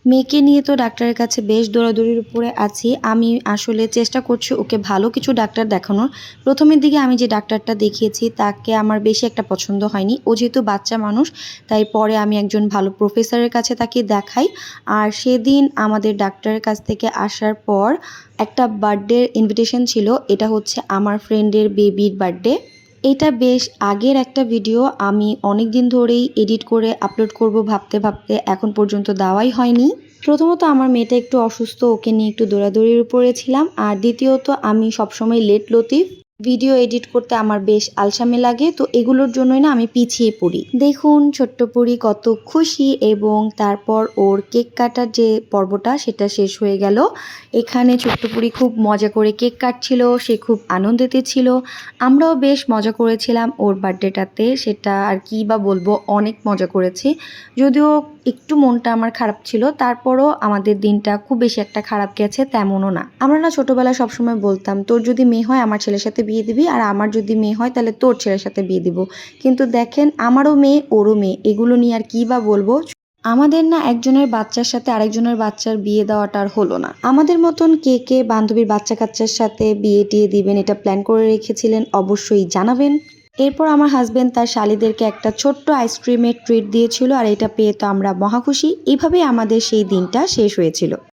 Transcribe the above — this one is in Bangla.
মেয়েকে নিয়ে তো ডাক্তারের কাছে বেশ দৌড়াদৌড়ির উপরে আছি। আমি আসলে চেষ্টা করছি ওকে ভালো কিছু ডাক্তার দেখানোর। প্রথমের দিকে আমি যে ডাক্তারটা দেখিয়েছি তাকে আমার বেশি একটা পছন্দ হয়নি। ও যেহেতু বাচ্চা মানুষ, তাই পরে আমি একজন ভালো প্রফেসরের কাছে তাকে দেখাই। আর সেদিন আমাদের ডাক্তারের কাছ থেকে আসার পর একটা বার্থডের ইনভিটেশন ছিল। এটা হচ্ছে আমার ফ্রেন্ডের বেবির বার্থডে। এটা বেশ আগের একটা ভিডিও, আমি অনেক দিন ধরেই এডিট করে আপলোড করব ভাবতে ভাবতে এখন পর্যন্ত দেওয়াই হয়নি। প্রথমত আমার মেয়েটা একটু অসুস্থ, ওকে নিয়ে একটু দৌড়াদৌড়ির উপরে ছিলাম। আর দ্বিতীয়ত আমি সবসময় লেট লতিফ, ভিডিও এডিট করতে আমার বেশ আলসামি লাগে, তো এগুলোর জন্যই না আমি পিছিয়ে পড়ি। দেখুন ছোট্ট পরি কত খুশি, এবং তারপর ওর কেক কাটার যে পর্বটা সেটা শেষ হয়ে গেল। এখানে ছোট্ট পরি খুব মজা করে কেক কাটছিল, সে খুব আনন্দিত ছিল। আমরাও বেশ মজা করেছিলাম ওর বার্থডেটাতে, সেটা আর কি বা বলবো, অনেক মজা করেছি। যদিও একটু মনটা আমার খারাপ ছিল, তারপরও আমাদের দিনটা খুব বেশি একটা খারাপ গেছে তেমনও না। আমরা না ছোটবেলায় সবসময় বলতাম, তোর যদি মেয়ে হয় আমার ছেলের সাথে বিয়ে দিবি, আর আমার যদি মেয়ে হয় তাহলে তোর ছেলের সাথে বিয়ে দিব। কিন্তু দেখেন আমারও মেয়ে ওরও মেয়ে, এগুলো নিয়ে আর কি বা বলবো। আমাদের না একজনের বাচ্চার সাথে আরেকজনের বাচ্চার বিয়ে দেওয়াটা আর হলো না। আমাদের মতন কে কে বান্ধবীর বাচ্চা কাচ্চার সাথে বিয়ে টিয়ে দিবেন এটা প্ল্যান করে রেখেছিলেন অবশ্যই জানাবেন। এরপর আমার হাজবেন্ড তার শালিদেরকে একটা ছোট্ট আইসক্রিমের ট্রিট দিয়েছিল, আর এটা পেয়ে তো আমরা মহা খুশি। এইভাবেই আমাদের সেই দিনটা শেষ হয়েছিল।